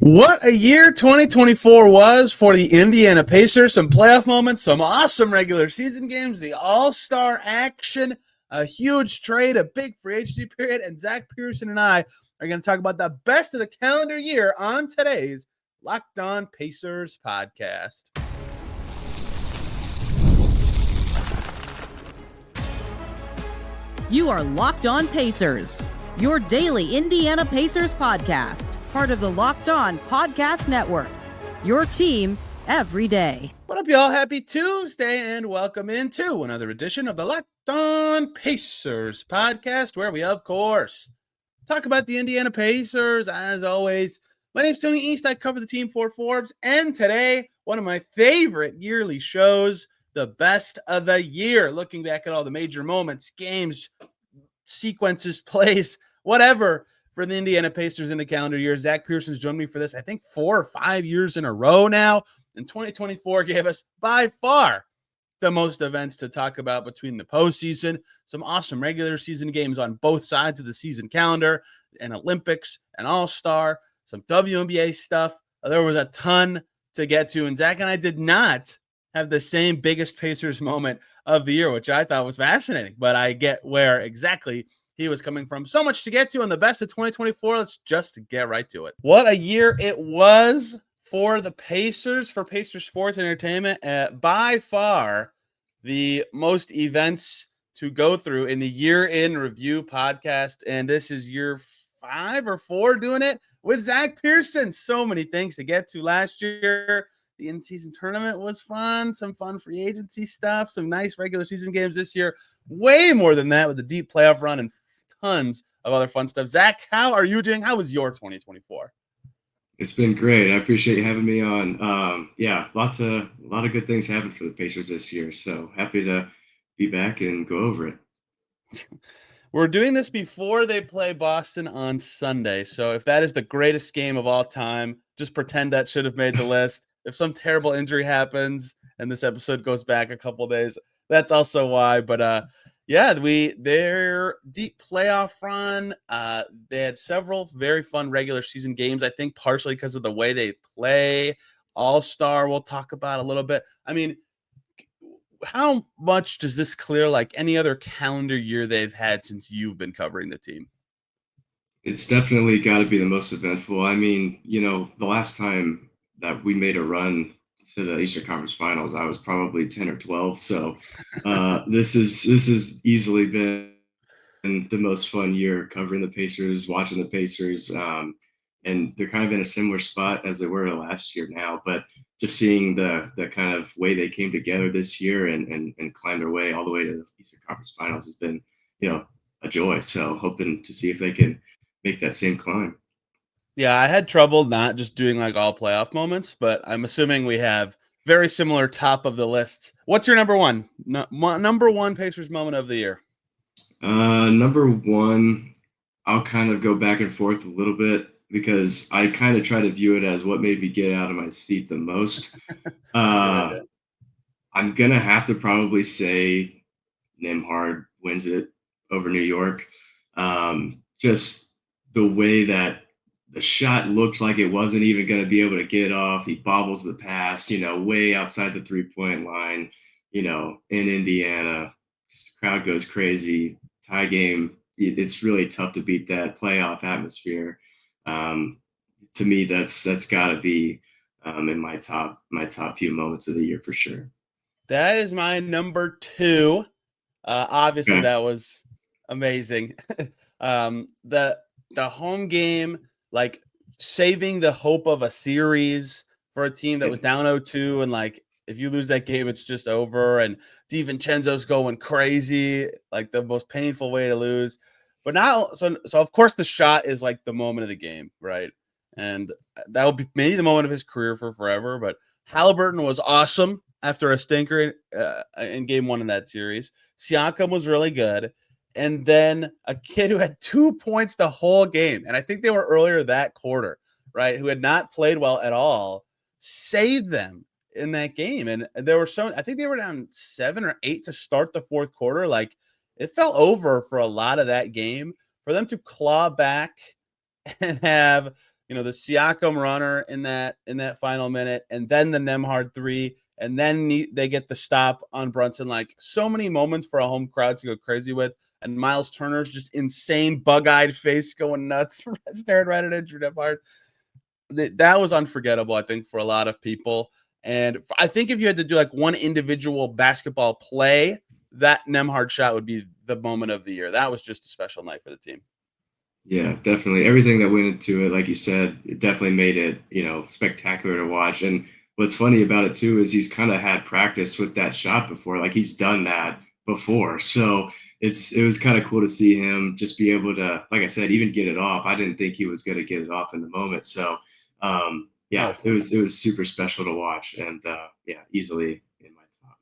What a year 2024 was for the Indiana Pacers. Some playoff moments, some awesome regular season games, the all-star action, a huge trade, a big free agency period, and Zach Pearson and I are going to talk about the best of the calendar year on today's Locked On Pacers podcast. You are Locked On Pacers, your daily Indiana Pacers podcast, part of the Locked On Podcast Network, your team every day. What up, y'all? Happy Tuesday, and welcome into another edition of the Locked On Pacers podcast, where we, of course, talk about the Indiana Pacers. As always, my name's Tony East. I cover the team for Forbes, and today, one of my favorite yearly shows, the best of the year, looking back at all the major moments, games, sequences, plays, whatever, for the Indiana Pacers in the calendar year. Zach Pearson's joined me for this, I think, 4 or 5 years in a row now. And 2024 gave us by far the most events to talk about between the postseason, some awesome regular season games on both sides of the season calendar, and Olympics, and All-Star, some WNBA stuff. There was a ton to get to, and Zach and I did not have the same biggest Pacers moment of the year, which I thought was fascinating, but I get where exactly he was coming from. So much to get to in the best of 2024. Let's just get right to it. What a year it was for the Pacers, for Pacer Sports Entertainment. By far the most events to go through in the Year in Review podcast. And this is year 5 or 4 doing it with Zach Pearson. So many things to get to last year. The in-season tournament was fun, some fun free agency stuff, some nice regular season games this year. Way more than that with the deep playoff run and tons of other fun stuff. Zach, how are you doing? How was your 2024? It's been great. I appreciate you having me on. A lot of good things happened for the Pacers this year. So happy to be back and go over it. We're doing this before they play Boston on Sunday. So if that is the greatest game of all time, just pretend that should have made the list. If some terrible injury happens and this episode goes back a couple days, that's also why. But their deep playoff run. They had several very fun regular season games, I think partially because of the way they play. All-Star we'll talk about a little bit. I mean, how much does this clear like any other calendar year they've had since you've been covering the team? It's definitely got to be the most eventful. I mean, the last time that we made a run to the Eastern Conference Finals, I was probably 10 or 12. So this has easily been the most fun year covering the Pacers, watching the Pacers. And they're kind of in a similar spot as they were last year now, but just seeing the kind of way they came together this year and climbed their way all the way to the Eastern Conference Finals has been, a joy. So hoping to see if they can make that same climb. Yeah, I had trouble not just doing like all playoff moments, but I'm assuming we have very similar top of the lists. What's your number one? Number one Pacers moment of the year? Number one, I'll kind of go back and forth a little bit because I kind of try to view it as what made me get out of my seat the most. I'm going to have to probably say Nembhard wins it over New York. Just the way that the shot looked like it wasn't even going to be able to get off. He bobbles the pass, way outside the three-point line, in Indiana. Just the crowd goes crazy. Tie game. It's really tough to beat that playoff atmosphere. To me, that's got to be in my top few moments of the year for sure. That is my number 2. Obviously, Okay. That was amazing. The home game, like saving the hope of a series for a team that was down 0-2, and like if you lose that game, it's just over. And DiVincenzo's going crazy, like the most painful way to lose. But now, so of course the shot is like the moment of the game, right? And that will be maybe the moment of his career for forever. But Haliburton was awesome after a stinker in game 1 in that series. Siakam was really good. And then a kid who had 2 points the whole game, and I think they were earlier that quarter, right, who had not played well at all, saved them in that game. And there were I think they were down 7 or 8 to start the fourth quarter. Like, it fell over for a lot of that game. For them to claw back and have the Siakam runner in that final minute, and then the Nembhard three, and then they get the stop on Brunson. Like, so many moments for a home crowd to go crazy with. And Myles Turner's just insane bug-eyed face going nuts, staring right at Andrew Nembhard. That was unforgettable, I think, for a lot of people. And I think if you had to do like one individual basketball play, that Nembhard shot would be the moment of the year. That was just a special night for the team. Yeah, definitely. Everything that went into it, like you said, it definitely made it, spectacular to watch. And what's funny about it too is he's kind of had practice with that shot before. Like, he's done that before. So it was kind of cool to see him just be able to, like I said, even get it off. I didn't think he was going to get it off in the moment. So it was super special to watch, and easily in my top.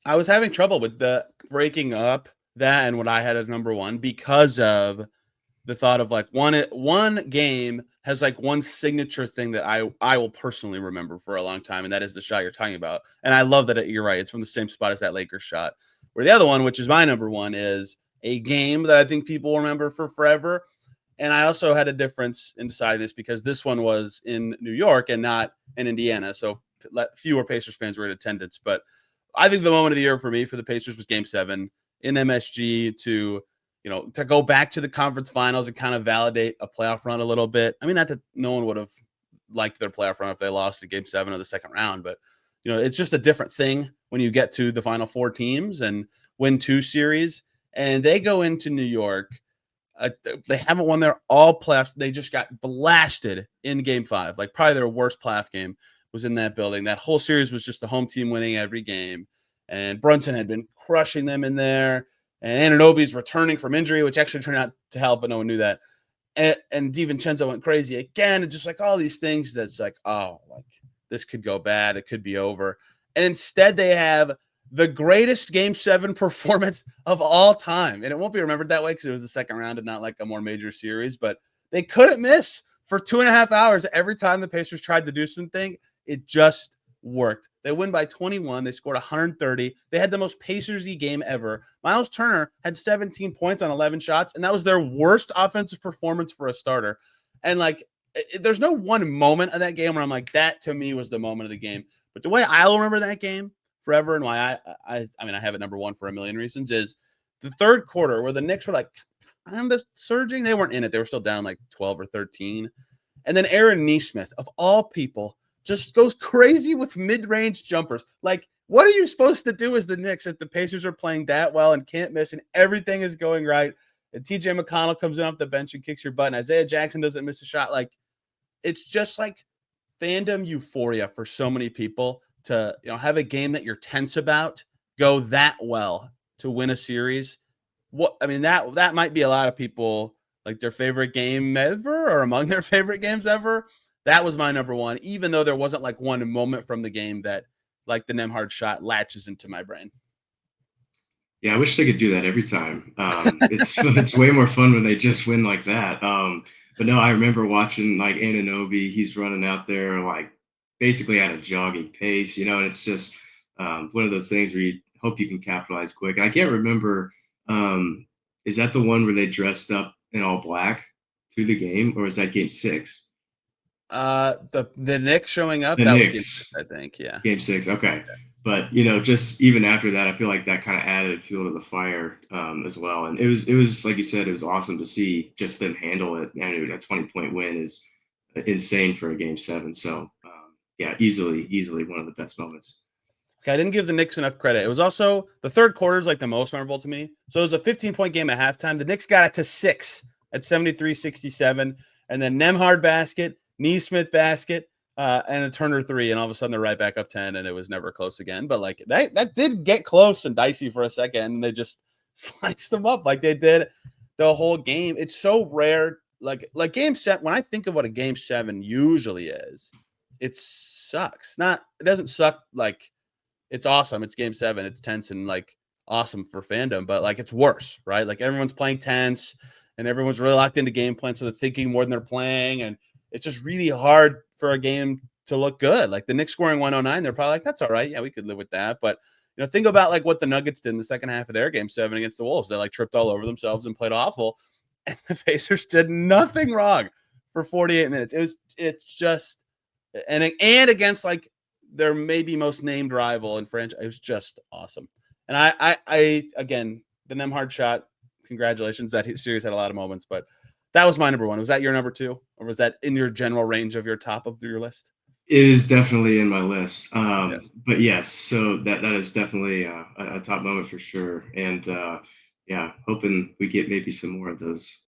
I was having trouble with the breaking up that and what I had as number one because of the thought of like one game has like one signature thing that I will personally remember for a long time, and that is the shot you're talking about. And I love that you're right. It's from the same spot as that Lakers shot. Where the other one, which is my number one, is a game that I think people remember for forever. And I also had a difference in deciding this because this one was in New York and not in Indiana. So fewer Pacers fans were in attendance. But I think the moment of the year for me, for the Pacers, was Game 7 in MSG to go back to the conference finals and kind of validate a playoff run a little bit. I mean, not that no one would have liked their playoff run if they lost in Game 7 of the second round, but it's just a different thing when you get to the final four teams and win two series. And they go into New York. They haven't won their all playoffs. They just got blasted in Game 5. Like, probably their worst playoff game was in that building. That whole series was just the home team winning every game. And Brunson had been crushing them in there. And Anunoby's returning from injury, which actually turned out to help, but no one knew that. And DiVincenzo went crazy again. And just like all these things that's like, oh, like this could go bad. It could be over. And instead they have the greatest Game 7 performance of all time. And it won't be remembered that way because it was the second round and not like a more major series. But they couldn't miss for 2.5 hours. Every time the Pacers tried to do something, it just worked. They win by 21. They scored 130. They had the most Pacers-y game ever. Myles Turner had 17 points on 11 shots, and that was their worst offensive performance for a starter. And like, there's no one moment of that game where I'm like, that to me was the moment of the game. But the way I'll remember that game forever, and why I have it number one for a million reasons, is the third quarter where the Knicks were like kind of surging. They weren't in it. They were still down like 12 or 13. And then Aaron Nesmith, of all people, just goes crazy with mid-range jumpers. Like, what are you supposed to do as the Knicks if the Pacers are playing that well and can't miss and everything is going right? And TJ McConnell comes in off the bench and kicks your butt, and Isaiah Jackson doesn't miss a shot. Like, it's just like fandom euphoria for so many people to have a game that you're tense about go that well to win a series. That might be a lot of people like their favorite game ever or among their favorite games ever. That was my number one, even though there wasn't like one moment from the game that like the Nembhard shot latches into my brain. Yeah, I wish they could do that every time. It's way more fun when they just win like that. But no, I remember watching like Anunoby. He's running out there like basically at a jogging pace, and it's just one of those things where you hope you can capitalize quick. I can't remember. Is that the one where they dressed up in all black to the game, or is that Game 6? The Knicks showing up. The that Knicks, was Game 6, I think. Yeah. Game 6. Okay. Yeah. But just even after that, I feel like that kind of added fuel to the fire as well. And it was like you said, it was awesome to see just them handle it. And a 20-point win is insane for a Game 7. So easily one of the best moments. Okay, I didn't give the Knicks enough credit. It was also the third quarter is like the most memorable to me. So it was a 15-point game at halftime. The Knicks got it to 6 at 73-67, and then Nembhard basket, Nesmith basket, and a Turner 3, and all of a sudden they're right back up 10, and it was never close again. But like that did get close and dicey for a second, and they just sliced them up like they did the whole game. It's so rare. Like Game 7. When I think of what a Game 7 usually is, it sucks. It doesn't suck like it's awesome. It's Game 7. It's tense and like awesome for fandom, but like it's worse, right? Like everyone's playing tense and everyone's really locked into game plan, so they're thinking more than they're playing, and it's just really hard for a game to look good. Like the Knicks scoring 109, they're probably like, that's all right. Yeah, we could live with that. But think about like what the Nuggets did in the second half of their Game 7 against the Wolves. They like tripped all over themselves and played awful. And the Pacers did nothing wrong for 48 minutes. It's just and against like their maybe most named rival in franchise. It was just awesome. And I again, the Nembhard shot, congratulations. That series had a lot of moments, but that was my number one. Was that your number two, or was that in your general range of your top of your list? It is definitely in my list. Yes. But yes, so that is definitely a top moment for sure. And yeah, hoping we get maybe some more of those.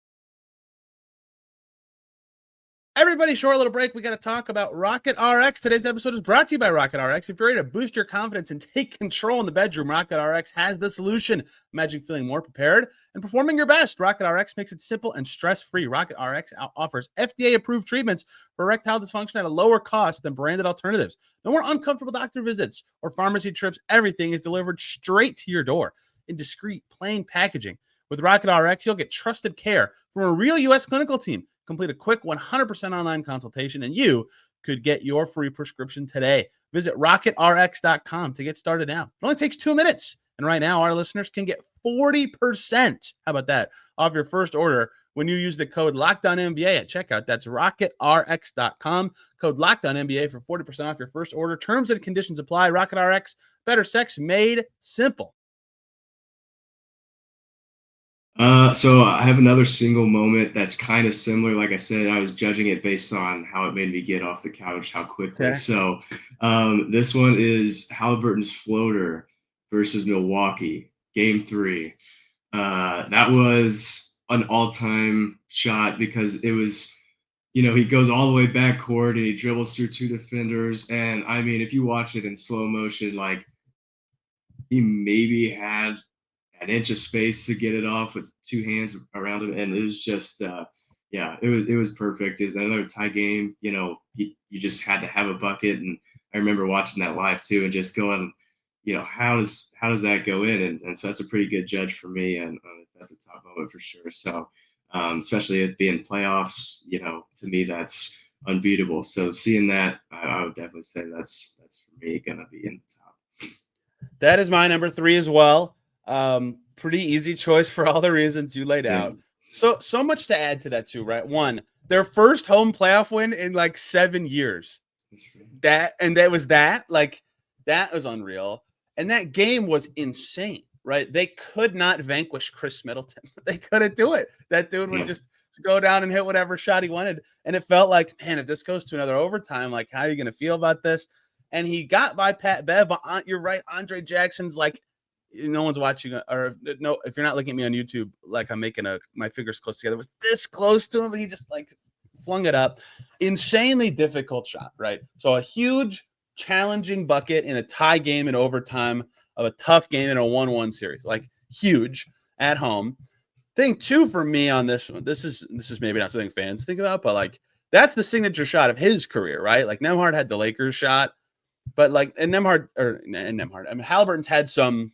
Everybody, short little break. We got to talk about Rocket RX. Today's episode is brought to you by Rocket RX. If you're ready to boost your confidence and take control in the bedroom, Rocket RX has the solution. Imagine feeling more prepared and performing your best. Rocket RX makes it simple and stress-free. Rocket RX offers FDA-approved treatments for erectile dysfunction at a lower cost than branded alternatives. No more uncomfortable doctor visits or pharmacy trips. Everything is delivered straight to your door in discreet, plain packaging. With Rocket RX, you'll get trusted care from a real U.S. clinical team. Complete a quick 100% online consultation, and you could get your free prescription today. Visit rocketrx.com to get started now. It only takes 2 minutes. And right now, our listeners can get 40%. How about that? Off your first order when you use the code LOCKDOWNNBA at checkout. That's rocketrx.com. Code LOCKDOWNNBA for 40% off your first order. Terms and conditions apply. Rocket RX, better sex made simple. So I have another single moment that's kind of similar. Like I said, I was judging it based on how it made me get off the couch, how quickly. Okay. So this one is Haliburton's floater versus Milwaukee, Game 3. That was an all-time shot because it was, he goes all the way back court and he dribbles through two defenders. And I mean, if you watch it in slow motion, like he maybe had an inch of space to get it off with two hands around him, and it was just it was perfect. It's another tie game. You just had to have a bucket, and I remember watching that live too and just going, how does that go in? And so that's a pretty good judge for me, and that's a top moment for sure. So especially it being playoffs, to me that's unbeatable. So seeing that, I would definitely say that's for me gonna be in the top. That is my number 3 as well. Pretty easy choice for all the reasons you laid out. So much to add to that too, right? One, their first home playoff win in like 7 years. That was unreal. And that game was insane, right? They could not vanquish Chris Middleton. They couldn't do it. That dude would just go down and hit whatever shot he wanted. And it felt like, man, if this goes to another overtime, like, how are you going to feel about this? And he got by Pat Bev. You're right. Andre Jackson's like, no one's watching, or no, if you're not looking at me on YouTube, like I'm making my fingers close together, it was this close to him, but he just like flung it up. Insanely difficult shot, right? So a huge, challenging bucket in a tie game in overtime of a tough game in a 1-1 series, like huge at home. Thing two for me on this one, this is maybe not something fans think about, but like that's the signature shot of his career, right? Like Nembhard had the Lakers shot. But like, Haliburton's had some,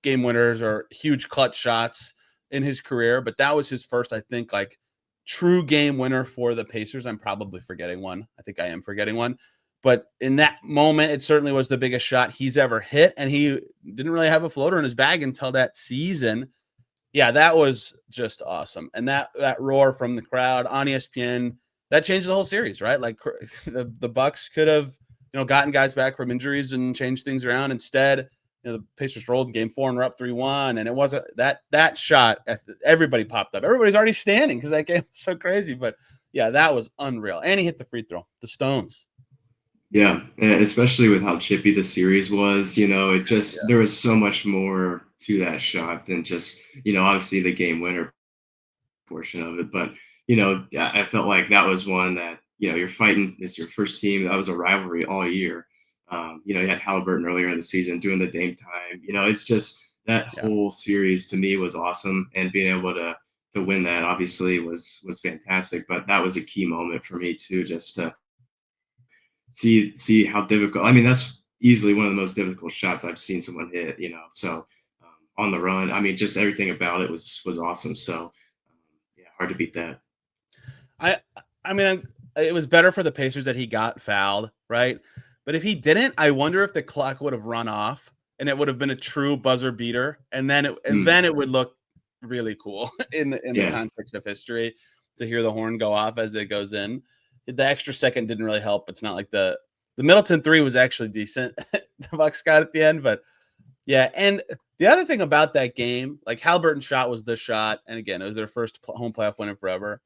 game winners or huge clutch shots in his career, but that was his first, I think, like true game winner for the Pacers. I'm probably forgetting one. I think I am forgetting one. But in that moment, it certainly was the biggest shot he's ever hit. And he didn't really have a floater in his bag until that season. Yeah, that was just awesome. And that roar from the crowd on ESPN, that changed the whole series, right? Like the Bucks could have, gotten guys back from injuries and changed things around. Instead, the Pacers rolled in game 4 and were up 3-1. And it wasn't that shot. Everybody popped up. Everybody's already standing because that game was so crazy. But yeah, that was unreal. And he hit the free throw, the Stones. Yeah, especially with how chippy the series was, there was so much more to that shot than just, obviously the game winner portion of it. But, I felt like that was one that, you're fighting. It's your first team. That was a rivalry all year. You had Haliburton earlier in the season doing the Dame time. It's just that whole series to me was awesome. And being able to win that obviously was fantastic. But that was a key moment for me too, just to see how difficult. I mean, that's easily one of the most difficult shots I've seen someone hit, so on the run. I mean, just everything about it was awesome. So hard to beat that. I mean, it was better for the Pacers that he got fouled, right? But if he didn't, I wonder if the clock would have run off and it would have been a true buzzer beater. And then it would look really cool in the context of history. to hear the horn go off as it goes in. The extra second didn't really help. It's not like the Middleton three was actually decent. The Bucks got at the end, but yeah. And the other thing about that game, like Haliburton's shot was the shot, and again, it was their first home playoff win in forever.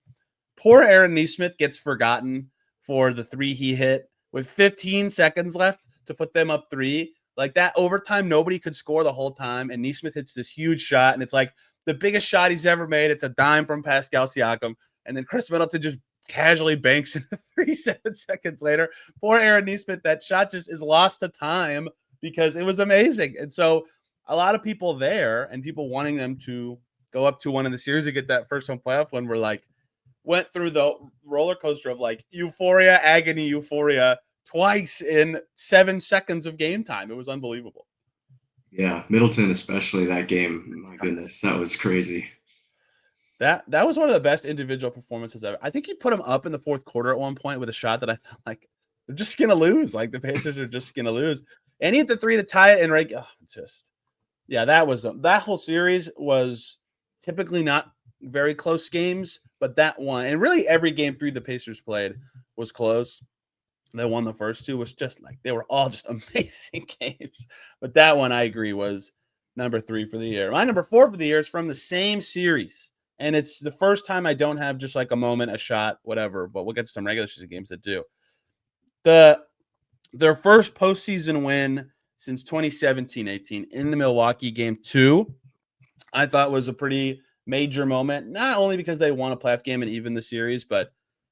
Poor Aaron Nesmith gets forgotten for the three he hit with 15 seconds left to put them up 3. Like that overtime, nobody could score the whole time, and Nesmith hits this huge shot, and it's like the biggest shot he's ever made. It's a dime from Pascal Siakam, and then Chris Middleton just casually banks into 3 seconds later. Poor Aaron Nesmith, that shot just is lost to time because it was amazing. And so a lot of people there and people wanting them to go up 2-1 in the series to get that first home playoff win were like, went through the roller coaster of like euphoria, agony, euphoria twice in 7 seconds of game time. It was unbelievable. Yeah, Middleton, especially that game. My goodness, that was crazy. That was one of the best individual performances ever. I think he put him up in the fourth quarter at one point with a shot that I felt like they're just gonna lose. Like the Pacers are just gonna lose. And he hit the 3 to tie it. And right, that whole series was typically not very close games, but that one, and really every game 3 the Pacers played was close. They won the first 2, was just like they were all just amazing games. But that one, I agree, was number 3 for the year. My number 4 for the year is from the same series. And it's the first time I don't have just like a moment, a shot, whatever, but we'll get to some regular season games that do. Their first postseason win since 2017-18 in the Milwaukee game 2, I thought was a pretty major moment, not only because they won a playoff game and even the series, but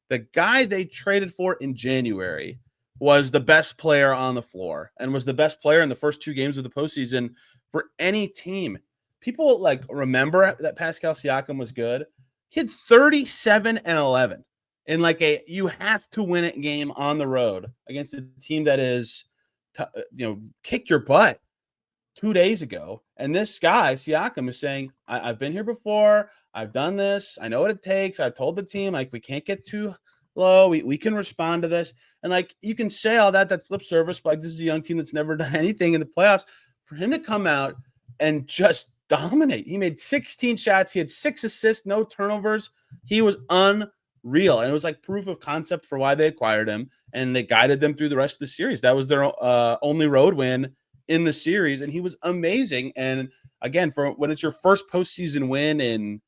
the guy they traded for in January was the best player on the floor and was the best player in the first 2 games of the postseason for any team. People like remember that Pascal Siakam was good. He had 37 and 11 in like you have to win it game on the road against a team that is, kicked your butt 2 days ago. And this guy, Siakam, is saying, I've been here before. I've done this. I know what it takes. I've told the team, like, we can't get too low. We can respond to this. And, like, you can say all that's lip service, but like, this is a young team that's never done anything in the playoffs. For him to come out and just dominate. He made 16 shots. He had 6 assists, no turnovers. He was unreal. And it was like proof of concept for why they acquired him. And they guided them through the rest of the series. That was their only road win in the series. And he was amazing. And again, for when it's your first postseason win in,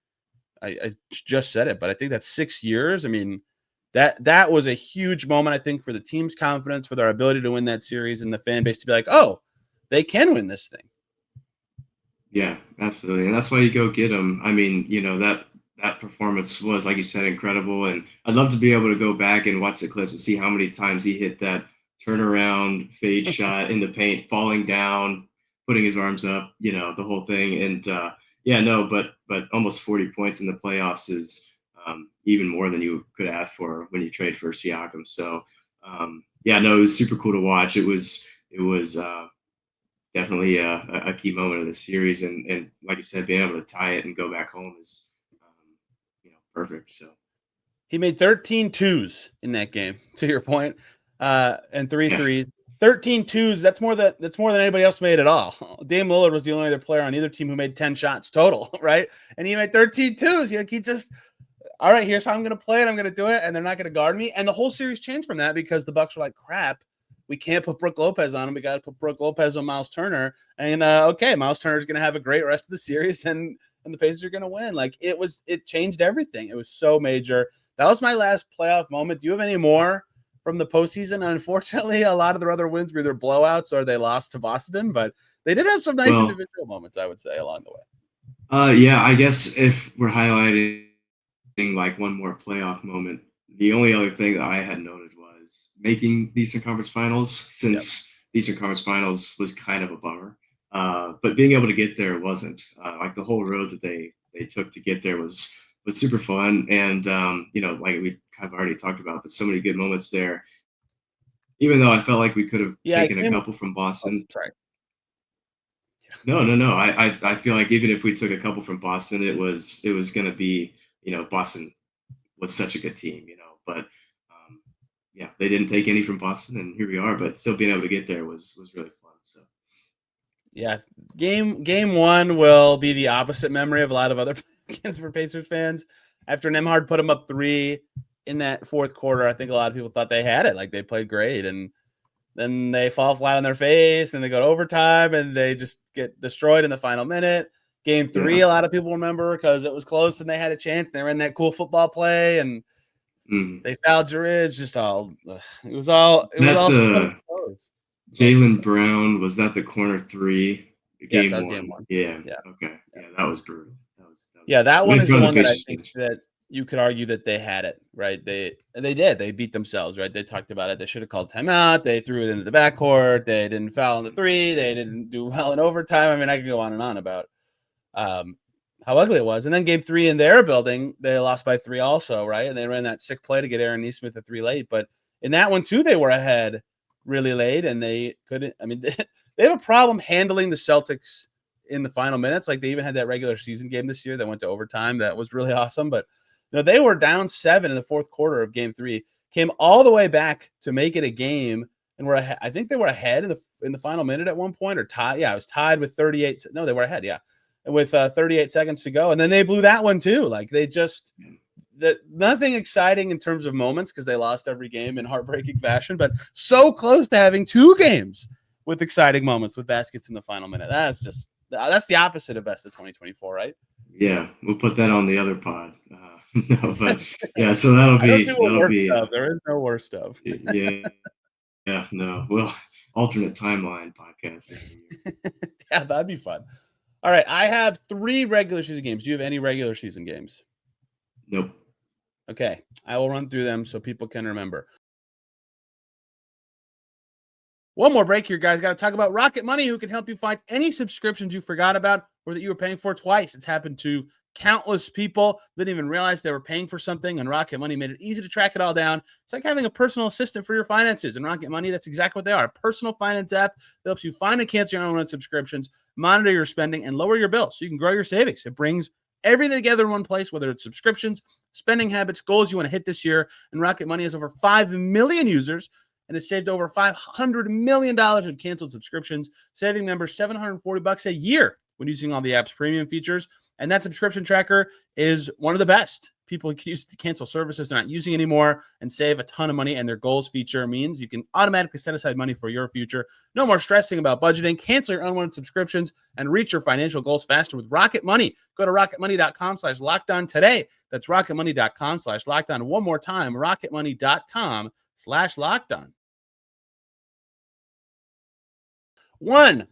I just said it, but I think that's 6 years. I mean, that was a huge moment, I think, for the team's confidence, for their ability to win that series, and the fan base to be like, oh, they can win this thing. Yeah, absolutely. And that's why you go get them. I mean, that performance was, like you said, incredible. And I'd love to be able to go back and watch the clips and see how many times he hit that turnaround fade shot in the paint, falling down, putting his arms up, the whole thing. And but almost 40 points in the playoffs is even more than you could ask for when you trade for Siakam. So it was super cool to watch. It was definitely a key moment of the series, and like you said, being able to tie it and go back home is perfect. So he made 13 twos in that game, to your point, and 3 threes. 13 twos. That's more than anybody else made at all. Dame Lillard was the only other player on either team who made 10 shots total, right? And he made 13 twos. He just, all right, here's how I'm going to play it. I'm going to do it, and they're not going to guard me. And the whole series changed from that because the Bucks were like, crap, we can't put Brook Lopez on him. We got to put Brook Lopez on Myles Turner. And Myles Turner is going to have a great rest of the series, and the Pacers are going to win. Like it changed everything. It was so major. That was my last playoff moment. Do you have any more from the postseason? Unfortunately, a lot of their other wins were either blowouts or they lost to Boston, but they did have some nice individual moments, I would say, along the way. I guess if we're highlighting like one more playoff moment, the only other thing that I had noted was making the Eastern Conference Finals, since the Eastern Conference Finals was kind of a bummer. But being able to get there wasn't. Like the whole road that they took to get there was super fun. And, like we kind of already talked about, but so many good moments there. Even though I felt like we could have taken a couple from Boston. Sorry. No. I feel like even if we took a couple from Boston, it was going to be, Boston was such a good team, but they didn't take any from Boston, and here we are. But still being able to get there was really fun. So. Yeah, game 1 will be the opposite memory of a lot of other games for Pacers fans. after Nembhard put them up 3 in that fourth quarter, I think a lot of people thought they had it. Like they played great. And then they fall flat on their face and they go to overtime and they just get destroyed in the final minute. Game 3, a lot of people remember because it was close and they had a chance. They were in that cool football play and they fouled Tyrese. Just all it was all so close. Jaylen Brown, was that the corner 3? Yes, that was game 1. Yeah. Okay. Yeah, that was brutal. That one is the one that I think that you could argue that they had it, right? They did. They beat themselves, right? They talked about it. They should have called timeout. They threw it into the backcourt. They didn't foul on the 3. They didn't do well in overtime. I mean, I could go on and on about how ugly it was. And then game 3 in their building, they lost by 3 also, right? And they ran that sick play to get Aaron Nesmith a 3 late. But in that one, too, they were ahead really late, and they couldn't. I mean, they have a problem handling the Celtics in the final minutes. Like they even had that regular season game this year that went to overtime. That was really awesome. But they were down 7 in the fourth quarter of game 3, came all the way back to make it a game, and were ahead. I think they were ahead in the final minute at one point, or tied. Yeah, it was tied with 38. No, they were ahead. Yeah, with 38 seconds to go, and then they blew that one too. Like they just nothing exciting in terms of moments because they lost every game in heartbreaking fashion, but so close to having 2 games with exciting moments with baskets in the final minute. That's the opposite of best of 2024, right? Yeah, we'll put that on the other pod. No, but yeah, so that'll be there is no worse stuff. Yeah, no. Well, alternate timeline podcast. Yeah, that'd be fun. All right, I have 3 regular season games. Do you have any regular season games? Nope. Okay, I will run through them so people can remember. One more break here, guys. Got to talk about Rocket Money, who can help you find any subscriptions you forgot about or that you were paying for twice. It's happened to countless people. Didn't even realize they were paying for something, and Rocket Money made it easy to track it all down. It's like having a personal assistant for your finances. And Rocket Money, that's exactly what they are. A personal finance app that helps you find and cancel your unwanted subscriptions, monitor your spending, and lower your bills so you can grow your savings. It brings everything together in one place, whether it's subscriptions, spending habits, goals you want to hit this year. And Rocket Money has over 5 million users and has saved over $500 million in canceled subscriptions, saving members $740 a year when using all the app's premium features. And that subscription tracker is one of the best. People can use to cancel services they're not using anymore and save a ton of money. And their goals feature means you can automatically set aside money for your future. No more stressing about budgeting. Cancel your unwanted subscriptions and reach your financial goals faster with Rocket Money. Go to rocketmoney.com/lockdown today. That's rocketmoney.com/lockdown. One more time, rocketmoney.com/lockdown. One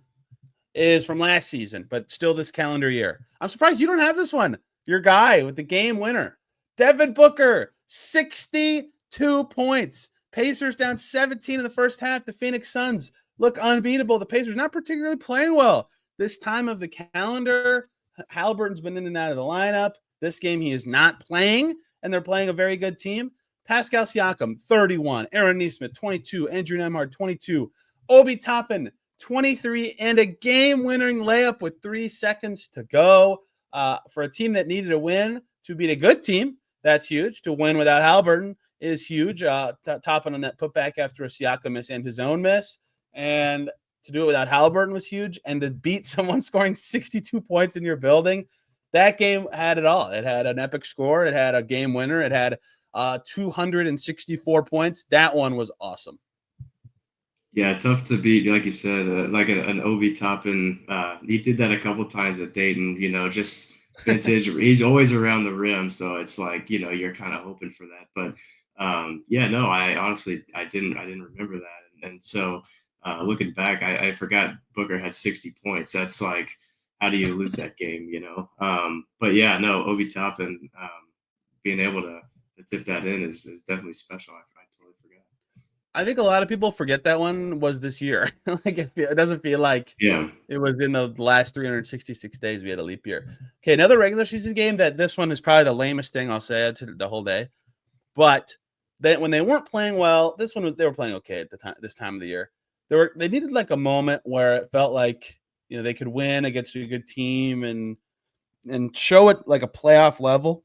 is from last season, but still this calendar year. I'm surprised you don't have this one. Your guy with the game winner, Devin Booker, 62 points. Pacers down 17 in the first half. The Phoenix Suns look unbeatable. The Pacers not particularly playing well this time of the calendar. Haliburton's been in and out of the lineup. This game he is not playing, and they're playing a very good team. Pascal Siakam, 31. Aaron Nesmith, 22. Andrew Nembhard, 22. Obi Toppin, 23, and a game-winning layup with 3 seconds to go. For a team that needed a win to beat a good team, that's huge. To win without Haliburton is huge. Toppin on that putback after a Siakam miss and his own miss. And to do it without Haliburton was huge. And to beat someone scoring 62 points in your building, that game had it all. It had an epic score. It had a game winner. It had 264 points. That one was awesome. Yeah, tough to beat, like you said, like an Obi Toppin. He did that a couple times at Dayton, just vintage. He's always around the rim, so it's like, you're kind of hoping for that. But I honestly, I didn't remember that. And so looking back, I forgot Booker had 60 points. That's like, how do you lose that game, But yeah, no, Obi Toppin being able to tip that in is definitely special. I totally forgot. I think a lot of people forget that one was this year. Like it doesn't feel like it was in the last 366 days we had a leap year. Okay, another regular season game that this one is probably the lamest thing I'll say the whole day. But when they weren't playing well, they were playing okay at the time. This time of the year, they needed like a moment where it felt like they could win against a good team and show it like a playoff level.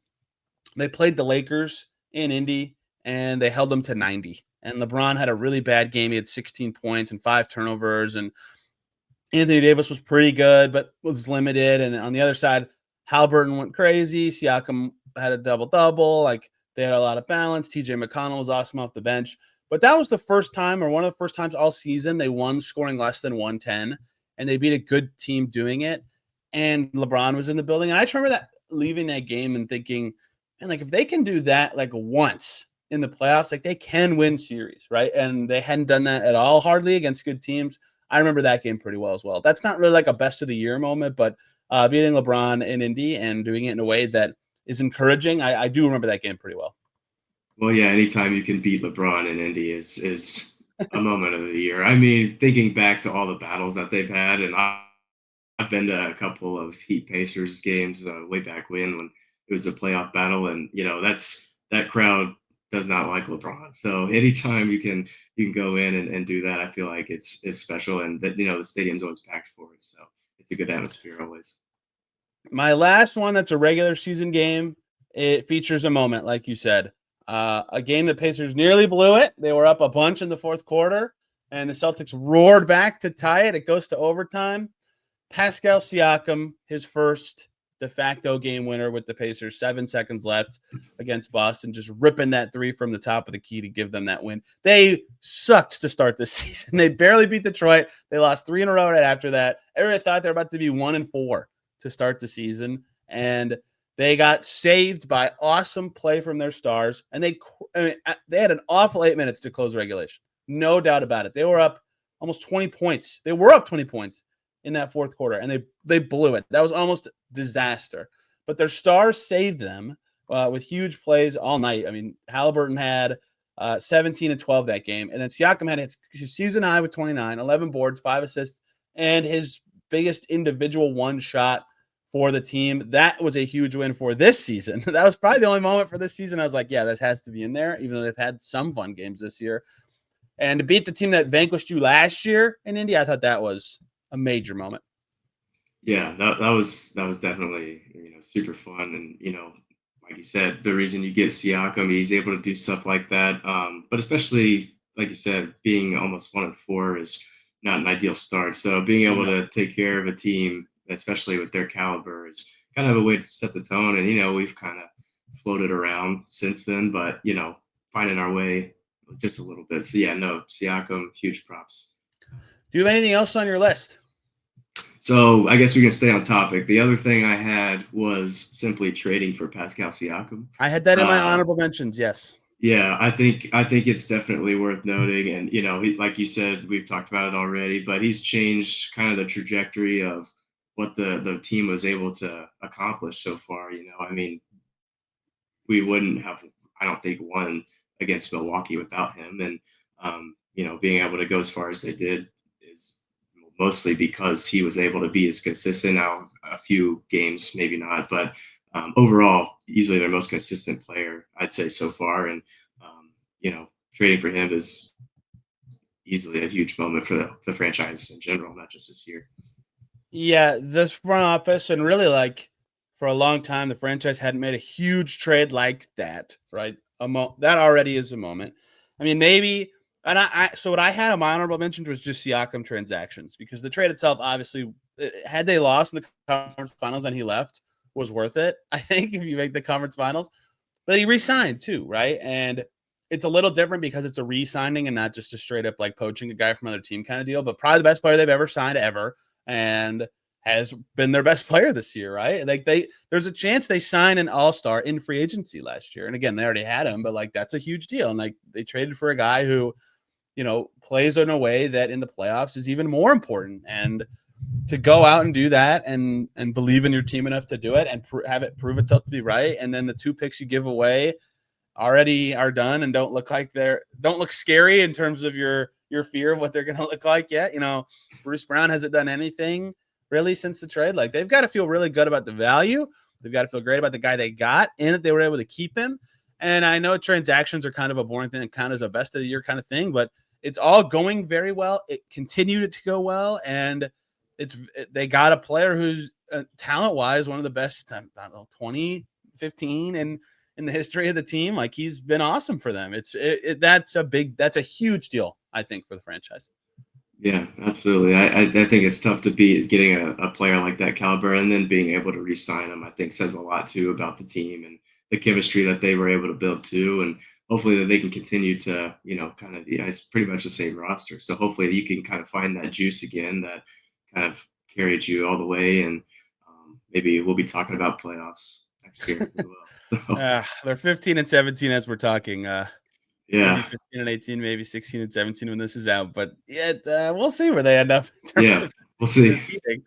They played the Lakers in Indy and they held them to 90. And LeBron had a really bad game. He had 16 points and 5 turnovers. And Anthony Davis was pretty good, but was limited. And on the other side, Haliburton went crazy. Siakam had a double-double. Like, they had a lot of balance. TJ McConnell was awesome off the bench. But that was the first time, or one of the first times all season, they won scoring less than 110, and they beat a good team doing it. And LeBron was in the building. And I just remember that leaving that game and thinking, man, like, if they can do that like once in the playoffs, like, they can win series, right? And they hadn't done that at all hardly against good teams. I remember that game pretty well as well. That's not really like a best of the year moment, but beating LeBron in Indy and doing it in a way that is encouraging, I do remember that game pretty well. Well, yeah, anytime you can beat LeBron in Indy is a moment of the year. I mean, thinking back to all the battles that they've had, and I've been to a couple of Heat Pacers games way back when it was a playoff battle, and that crowd does not like LeBron. So anytime you can go in and do that, I feel like it's special, and that the stadium's always packed for it. So it's a good atmosphere always. My last one that's a regular season game, it features a moment, like you said. A game the Pacers nearly blew it. They were up a bunch in the fourth quarter, and the Celtics roared back to tie it. It goes to overtime. Pascal Siakam, his first de facto game winner with the Pacers, 7 seconds left against Boston, just ripping that three from the top of the key to give them that win. They sucked to start this season. They barely beat Detroit. They lost 3 in a row right after that. Everybody thought they were about to be 1-4 to start the season, and they got saved by awesome play from their stars, and they had an awful 8 minutes to close regulation. No doubt about it. They were up almost 20 points. They were up 20 points in that fourth quarter, and they blew it. That was almost disaster. But their stars saved them with huge plays all night. I mean, Haliburton had 17 and 12 that game, and then Siakam had his season high with 29, 11 boards, 5 assists, and his biggest individual one shot for the team. That was a huge win for this season. That was probably the only moment for this season I was like, yeah, that has to be in there, even though they've had some fun games this year. And to beat the team that vanquished you last year in Indy, I thought that was a major moment. Yeah, that was definitely super fun, and like you said, the reason you get Siakam, he's able to do stuff like that. But especially like you said, being almost 1-4 is not an ideal start. So being able to take care of a team, especially with their caliber, is kind of a way to set the tone. And we've kind of floated around since then, but finding our way just a little bit. So yeah, no, Siakam, huge props. Do you have anything else on your list? So I guess we can stay on topic. The other thing I had was simply trading for Pascal Siakam. I had that in my honorable mentions. Yes. Yeah, I think it's definitely worth noting, and like you said, we've talked about it already, but he's changed kind of the trajectory of what the team was able to accomplish so far. I mean, we wouldn't have, I don't think, won against Milwaukee without him, and being able to go as far as they did is mostly because he was able to be as consistent. Now, a few games, maybe not, but overall, easily their most consistent player, I'd say, so far. And, trading for him is easily a huge moment for the franchise in general, not just this year. Yeah, this front office, and really, like, for a long time, the franchise hadn't made a huge trade like that, right? That already is a moment. I mean, maybe, and so what I had on my honorable mentions was just Siakam transactions, because the trade itself, obviously, had they lost in the conference finals and he left, was worth it, I think, if you make the conference finals. But he re-signed too, right? And it's a little different because it's a re-signing and not just a straight up like poaching a guy from another team kind of deal, but probably the best player they've ever signed ever, and has been their best player this year, right? Like, there's a chance they sign an all-star in free agency last year. And again, they already had him, but like, that's a huge deal. And like, they traded for a guy who, plays in a way that in the playoffs is even more important. And to go out and do that and believe in your team enough to do it and have it prove itself to be right. And then the 2 picks you give away already are done and don't look scary in terms of your fear of what they're going to look like yet. Bruce Brown hasn't done anything really since the trade. Like, they've got to feel really good about the value. They've got to feel great about the guy they got and that they were able to keep him. And I know transactions are kind of a boring thing and kind of as a best of the year kind of thing, but it's all going very well. It continued to go well. And they got a player who's talent-wise one of the best, I don't know, 2015 in the history of the team. Like, he's been awesome for them. That's a huge deal, I think, for the franchise. Yeah, absolutely. I think it's tough to beat getting a player like that caliber, and then being able to re-sign him, I think, says a lot too about the team and the chemistry that they were able to build too, and hopefully that they can continue to, kind of, it's pretty much the same roster. So hopefully you can kind of find that juice again that kind of carried you all the way, and maybe we'll be talking about playoffs next year as well. So, they're 15 and 17 as we're talking. Maybe yeah, 15 and 18, maybe 16 and 17 when this is out. But yet, we'll see where they end up in terms yeah, of we'll see. this seeding,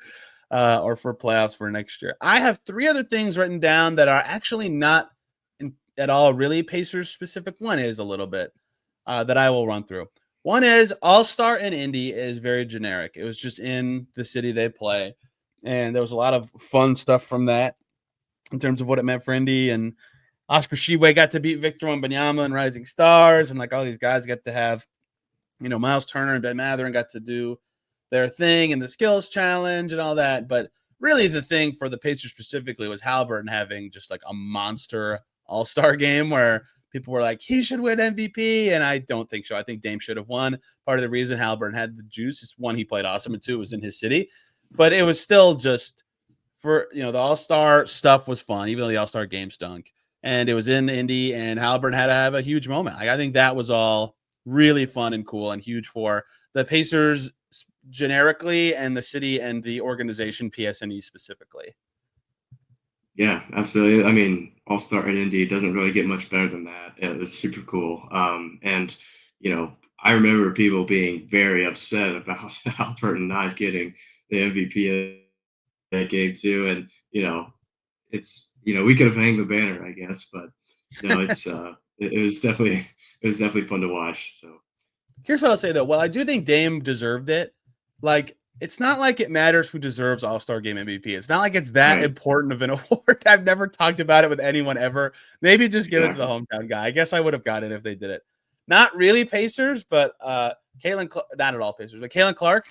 or for playoffs for next year. I have 3 other things written down that are actually not at all really Pacers specific. One is a little bit that I will run through. One is All-Star in Indy is very generic. It was just in the city they play. And there was a lot of fun stuff from that in terms of what it meant for Indy. And Oscar Tshiebwe got to beat Victor Wembanyama and Rising Stars. And like all these guys got to have, Myles Turner and Ben Mathurin got to do their thing and the skills challenge and all that. But really the thing for the Pacers specifically was Haliburton having just like a monster all-star game where people were like, he should win MVP. And I don't think so. I think Dame should have won. Part of the reason Haliburton had the juice is, one, he played awesome, and 2, it was in his city. But it was still just for, the all-star stuff was fun, even though the all-star game stunk. And it was in Indy, and Haliburton had to have a huge moment. I think that was all really fun and cool and huge for the Pacers generically and the city and the organization PSNE specifically. Yeah, absolutely. I mean, All-Star in Indy doesn't really get much better than that. It was super cool. And, I remember people being very upset about Haliburton not getting the MVP of that game too. And, it's, we could have hanged the banner, I guess, but no, it's it was definitely fun to watch. So here's what I'll say though. Well, I do think Dame deserved it. Like, it's not like it matters who deserves All-Star Game MVP. It's not like it's that important of an award. I've never talked about it with anyone ever. Maybe just give it to the hometown guy. I guess I would have got it if they did it. Not really Pacers, but not at all Pacers, but Caitlin Clark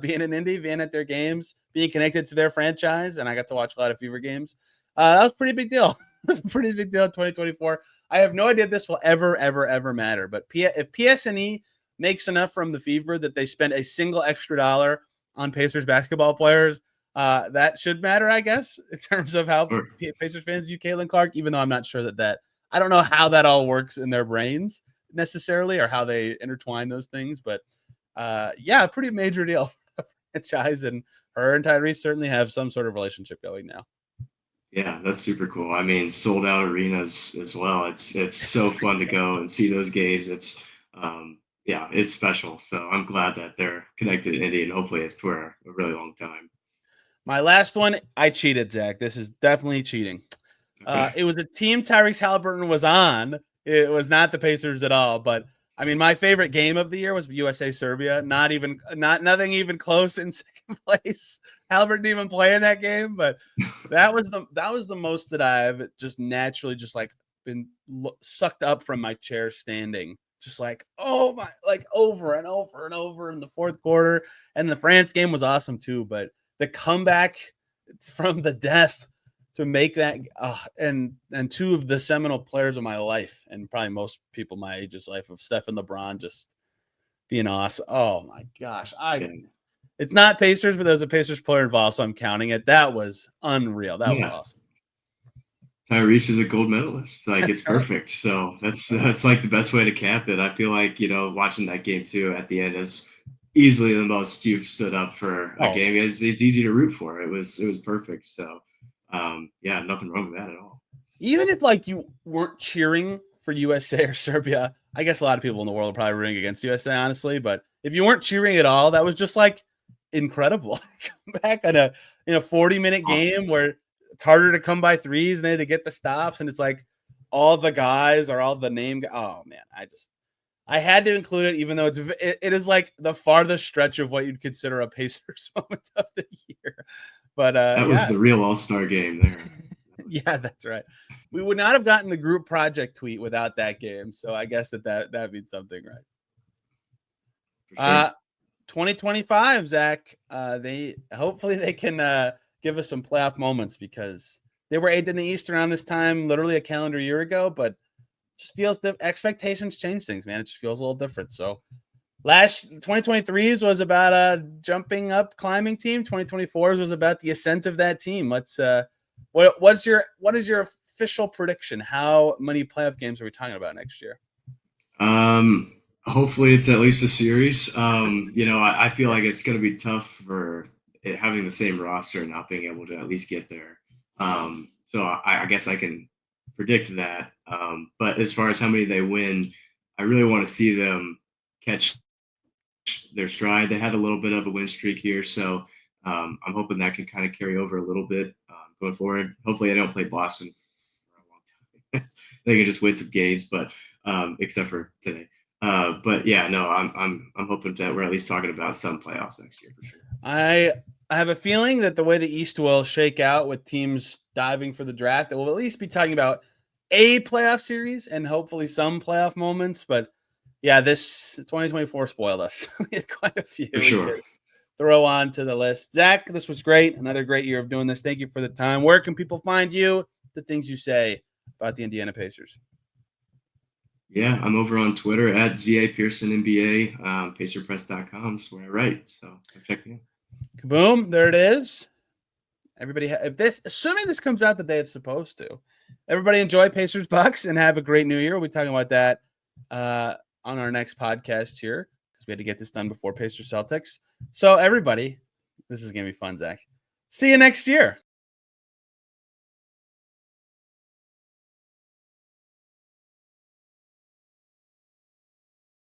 being in Indy, being at their games, being connected to their franchise, and I got to watch a lot of Fever games. That was a pretty big deal. It was a pretty big deal in 2024. I have no idea if this will ever matter, but if PSNE makes enough from the Fever that they spend a single extra dollar on Pacers basketball players, that should matter, I guess, in terms of how Pacers fans view Caitlin Clark, even though I'm not sure that I don't know how that all works in their brains necessarily or how they intertwine those things. But yeah, pretty major deal for the franchise, and her and Tyrese certainly have some sort of relationship going now. Yeah, that's super cool. I mean, sold out arenas as well. It's so fun to go and see those games. It's yeah, it's special. So I'm glad that they're connected to Indy, and hopefully it's for a really long time. My last one, I cheated, Zach. This is definitely cheating. It was a team Tyrese Haliburton was on. It was not the Pacers at all. But I mean, my favorite game of the year was USA Serbia. Nothing even close in second place. Haliburton didn't even play in that game, but that was the most that I've just naturally just like been sucked up from my chair standing. Just like, oh my, like over and over and over in the fourth quarter. And the France game was awesome too. But the comeback from the death to make that, and 2 of the seminal players of my life, and probably most people my age's life, of Steph and LeBron just being awesome. Oh my gosh. It's not Pacers, but there's a Pacers player involved, so I'm counting it. That was unreal. That was awesome. Tyrese is a gold medalist. Like, it's perfect. So that's like the best way to cap it. I feel like, watching that game too at the end is easily the most you've stood up for a game. It's easy to root for. It was perfect. So yeah, nothing wrong with that at all. Even if like you weren't cheering for USA or Serbia, I guess a lot of people in the world are probably rooting against USA, honestly. But if you weren't cheering at all, that was just like incredible. Come back on a 40-minute game where it's harder to come by threes and they had to get the stops, and it's like all the guys are all the name. Oh man, I had to include it, even though it is like the farthest stretch of what you'd consider a Pacers moment of the year. But that was the real all-star game there. Yeah, that's right. We would not have gotten the group project tweet without that game. So I guess that means something, right? Sure. 2025, Zach. Hopefully they can give us some playoff moments, because they were 8th in the East around this time, literally a calendar year ago, but just feels the expectations change things, man. It just feels a little different. So 2023's was about a jumping up, climbing team. 2024's was about the ascent of that team. Let's what is your official prediction, how many playoff games are we talking about next year? Hopefully it's at least a series. I feel like it's going to be tough for it having the same roster and not being able to at least get there. So I guess I can predict that. But as far as how many they win, I really want to see them catch their stride. They had a little bit of a win streak here, so I'm hoping that can kind of carry over a little bit going forward. Hopefully, I don't play Boston for a long time. They can just win some games, but except for today. But yeah, no, I'm hoping that we're at least talking about some playoffs next year for sure. I have a feeling that the way the East will shake out with teams diving for the draft, that we'll at least be talking about a playoff series and hopefully some playoff moments. But yeah, this 2024 spoiled us. We had quite a few For sure. throw on to the list. Zach, this was great. Another great year of doing this. Thank you for the time. Where can people find you? The things you say about the Indiana Pacers. Yeah, I'm over on Twitter at ZA Pearson NBA, pacerpress.com is where I write. So check me out. Boom, there it is. Everybody, assuming this comes out the day it's supposed to, everybody enjoy Pacers Bucks and have a great New Year. We'll be talking about that on our next podcast here because we had to get this done before Pacers Celtics. So everybody, this is going to be fun, Zach. See you next year.